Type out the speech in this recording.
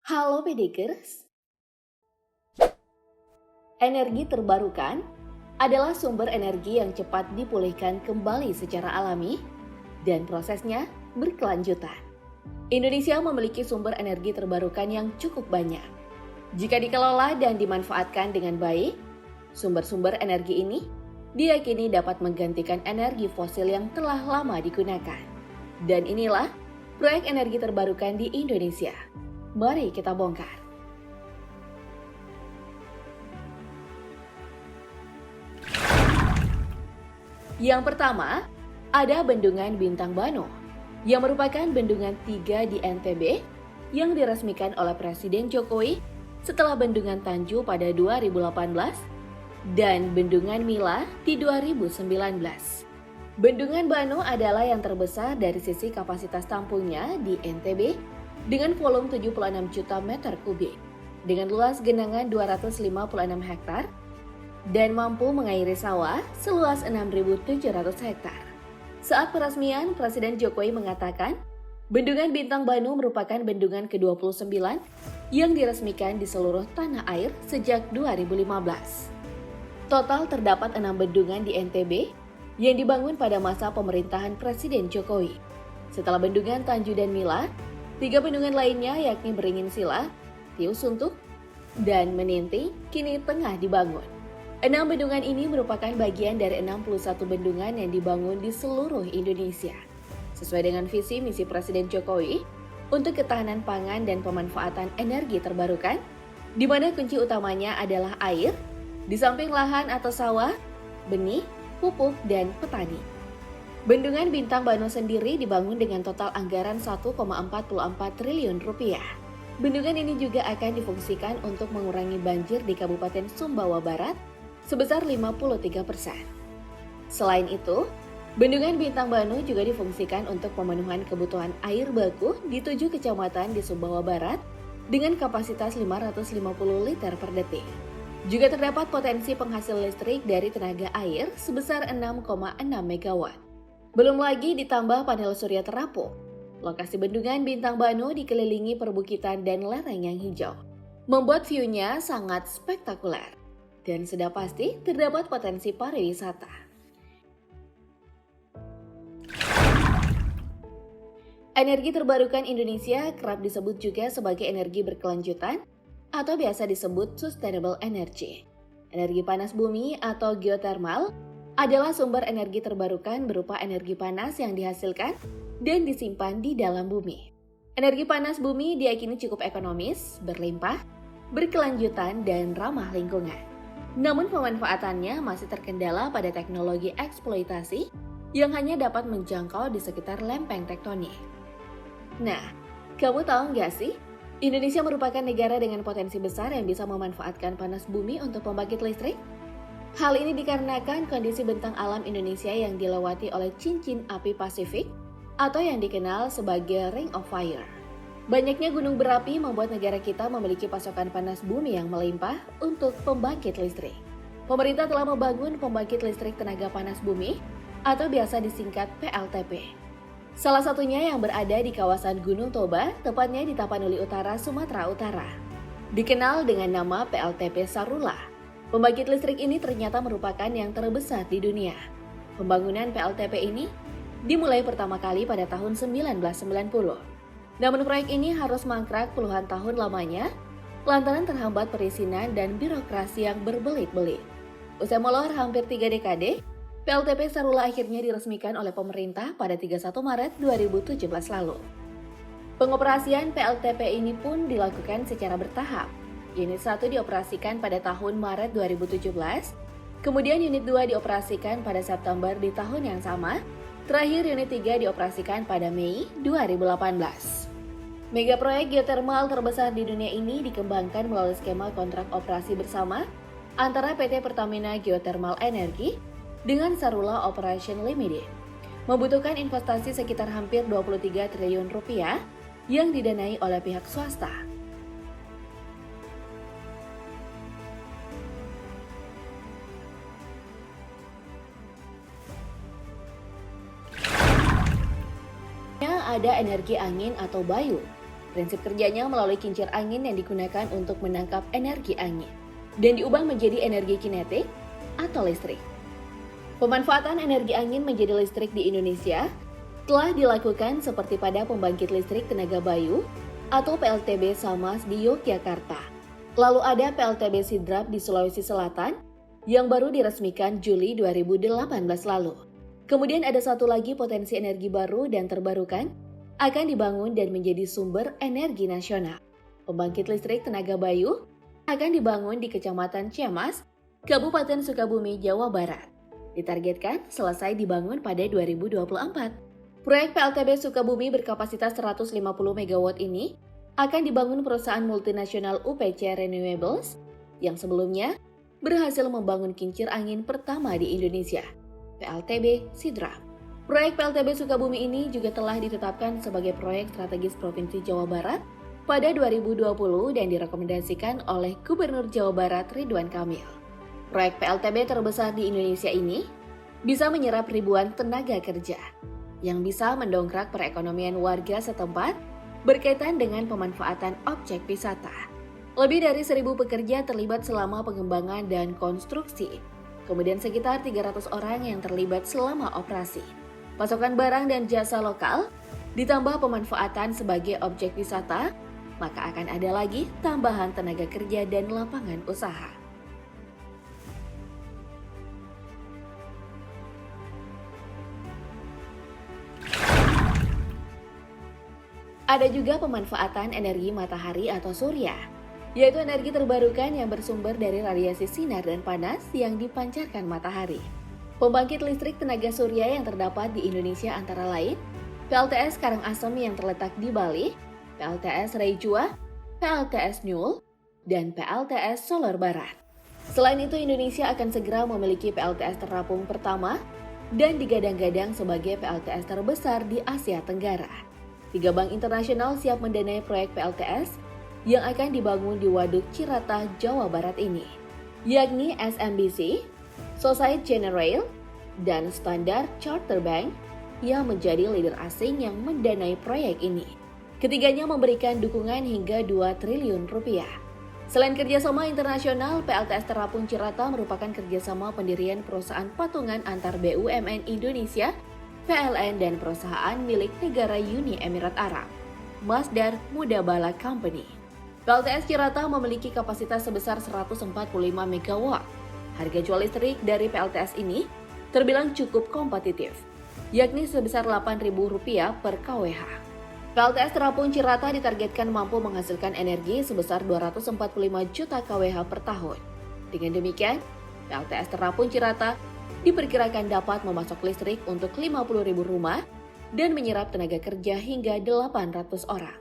Halo Pedikers, energi terbarukan adalah sumber energi yang cepat dipulihkan kembali secara alami dan prosesnya berkelanjutan. Indonesia memiliki sumber energi terbarukan yang cukup banyak. Jika dikelola dan dimanfaatkan dengan baik, sumber-sumber energi ini diyakini dapat menggantikan energi fosil yang telah lama digunakan. Dan inilah proyek energi terbarukan di Indonesia. Mari kita bongkar. Yang pertama, ada Bendungan Bintang Bano, yang merupakan bendungan 3 di NTB yang diresmikan oleh Presiden Jokowi setelah Bendungan Tanju pada 2018 dan Bendungan Mila di 2019. Bendungan Bano adalah yang terbesar dari sisi kapasitas tampungnya di NTB dengan volume 76 juta meter kubik, dengan luas genangan 256 hektar, dan mampu mengairi sawah seluas 6.700 hektar. Saat peresmian, Presiden Jokowi mengatakan, Bendungan Bintang Bano merupakan bendungan ke-29 yang diresmikan di seluruh tanah air sejak 2015. Total terdapat 6 bendungan di NTB yang dibangun pada masa pemerintahan Presiden Jokowi. Setelah Bendungan Tanju dan Mila, 3 bendungan lainnya yakni Beringin Sila, Tiu Suntuk, dan Meninting kini tengah dibangun. 6 bendungan ini merupakan bagian dari 61 bendungan yang dibangun di seluruh Indonesia. Sesuai dengan visi misi Presiden Jokowi untuk ketahanan pangan dan pemanfaatan energi terbarukan, di mana kunci utamanya adalah air, di samping lahan atau sawah, benih, pupuk, dan petani. Bendungan Bintang Bano sendiri dibangun dengan total anggaran 1,44 triliun rupiah. Bendungan ini juga akan difungsikan untuk mengurangi banjir di Kabupaten Sumbawa Barat sebesar 53%. Selain itu, Bendungan Bintang Bano juga difungsikan untuk pemenuhan kebutuhan air baku di 7 kecamatan di Sumbawa Barat dengan kapasitas 550 liter per detik. Juga terdapat potensi penghasil listrik dari tenaga air sebesar 6,6 megawatt. Belum lagi ditambah panel surya terapung. Lokasi Bendungan Bintang Bano dikelilingi perbukitan dan lereng yang hijau, membuat view-nya sangat spektakuler. Dan sudah pasti terdapat potensi pariwisata. Energi terbarukan Indonesia kerap disebut juga sebagai energi berkelanjutan atau biasa disebut sustainable energy. Energi panas bumi atau geothermal adalah sumber energi terbarukan berupa energi panas yang dihasilkan dan disimpan di dalam bumi. Energi panas bumi diyakini cukup ekonomis, berlimpah, berkelanjutan, dan ramah lingkungan. Namun pemanfaatannya masih terkendala pada teknologi eksploitasi yang hanya dapat menjangkau di sekitar lempeng tektonik. Nah, kamu tahu nggak sih? Indonesia merupakan negara dengan potensi besar yang bisa memanfaatkan panas bumi untuk pembangkit listrik. Hal ini dikarenakan kondisi bentang alam Indonesia yang dilewati oleh cincin api Pasifik atau yang dikenal sebagai Ring of Fire. Banyaknya gunung berapi membuat negara kita memiliki pasokan panas bumi yang melimpah untuk pembangkit listrik. Pemerintah telah membangun pembangkit listrik tenaga panas bumi atau biasa disingkat PLTP. Salah satunya yang berada di kawasan Gunung Toba, tepatnya di Tapanuli Utara, Sumatera Utara. Dikenal dengan nama PLTP Sarula. Pembangkit listrik ini ternyata merupakan yang terbesar di dunia. Pembangunan PLTP ini dimulai pertama kali pada tahun 1990. Namun proyek ini harus mangkrak puluhan tahun lamanya lantaran terhambat perizinan dan birokrasi yang berbelit-belit. Usai molor hampir 3 dekade, PLTP Sarula akhirnya diresmikan oleh pemerintah pada 31 Maret 2017 lalu. Pengoperasian PLTP ini pun dilakukan secara bertahap. Unit 1 dioperasikan pada tahun Maret 2017, kemudian unit 2 dioperasikan pada September di tahun yang sama, terakhir unit 3 dioperasikan pada Mei 2018. Mega proyek geothermal terbesar di dunia ini dikembangkan melalui skema kontrak operasi bersama antara PT Pertamina Geothermal Energy dengan Sarula Operation Limited. Membutuhkan investasi sekitar hampir 23 triliun rupiah yang didanai oleh pihak swasta. Ada energi angin atau bayu, Prinsip kerjanya melalui kincir angin yang digunakan untuk menangkap energi angin dan diubah menjadi energi kinetik atau listrik. Pemanfaatan energi angin menjadi listrik di Indonesia telah dilakukan seperti pada pembangkit listrik tenaga Bayu atau PLTB Samas di Yogyakarta. Lalu ada PLTB Sidrap di Sulawesi Selatan yang baru diresmikan Juli 2018 lalu. Kemudian ada satu lagi potensi energi baru dan terbarukan akan dibangun dan menjadi sumber energi nasional. Pembangkit listrik tenaga Bayu akan dibangun di Kecamatan Ciamas, Kabupaten Sukabumi, Jawa Barat. Ditargetkan selesai dibangun pada 2024. Proyek PLTB Sukabumi berkapasitas 150 MW ini akan dibangun perusahaan multinasional UPC Renewables yang sebelumnya berhasil membangun kincir angin pertama di Indonesia, PLTB Sidrap. Proyek PLTB Sukabumi ini juga telah ditetapkan sebagai proyek strategis Provinsi Jawa Barat pada 2020 dan direkomendasikan oleh Gubernur Jawa Barat Ridwan Kamil. Proyek PLTB terbesar di Indonesia ini bisa menyerap ribuan tenaga kerja yang bisa mendongkrak perekonomian warga setempat berkaitan dengan pemanfaatan objek wisata. Lebih dari 1.000 pekerja terlibat selama pengembangan dan konstruksi, kemudian sekitar 300 orang yang terlibat selama operasi. Pasokan barang dan jasa lokal, ditambah pemanfaatan sebagai objek wisata, maka akan ada lagi tambahan tenaga kerja dan lapangan usaha. Ada juga pemanfaatan energi matahari atau surya, yaitu energi terbarukan yang bersumber dari radiasi sinar dan panas yang dipancarkan matahari. Pembangkit listrik tenaga surya yang terdapat di Indonesia antara lain PLTS Karangasem yang terletak di Bali, PLTS Reijua, PLTS Nyul, dan PLTS Solar Barat. Selain itu, Indonesia akan segera memiliki PLTS terapung pertama dan digadang-gadang sebagai PLTS terbesar di Asia Tenggara. 3 bank internasional siap mendanai proyek PLTS yang akan dibangun di Waduk Cirata, Jawa Barat ini, yakni SMBC, Societe Generale, dan Standard Chartered Bank yang menjadi leader asing yang mendanai proyek ini. Ketiganya memberikan dukungan hingga 2 triliun rupiah. Selain kerjasama internasional, PLTS Terapung Cirata merupakan kerjasama pendirian perusahaan patungan antar BUMN Indonesia, PLN, dan perusahaan milik negara Uni Emirat Arab, Masdar Mudabala Company. PLTS Cirata memiliki kapasitas sebesar 145 MW. Harga jual listrik dari PLTS ini terbilang cukup kompetitif, yakni sebesar Rp8.000 per kWh. PLTS Terapung Cirata ditargetkan mampu menghasilkan energi sebesar 245 juta kWh per tahun. Dengan demikian, PLTS Terapung Cirata diperkirakan dapat memasok listrik untuk 50.000 rumah dan menyerap tenaga kerja hingga 800 orang.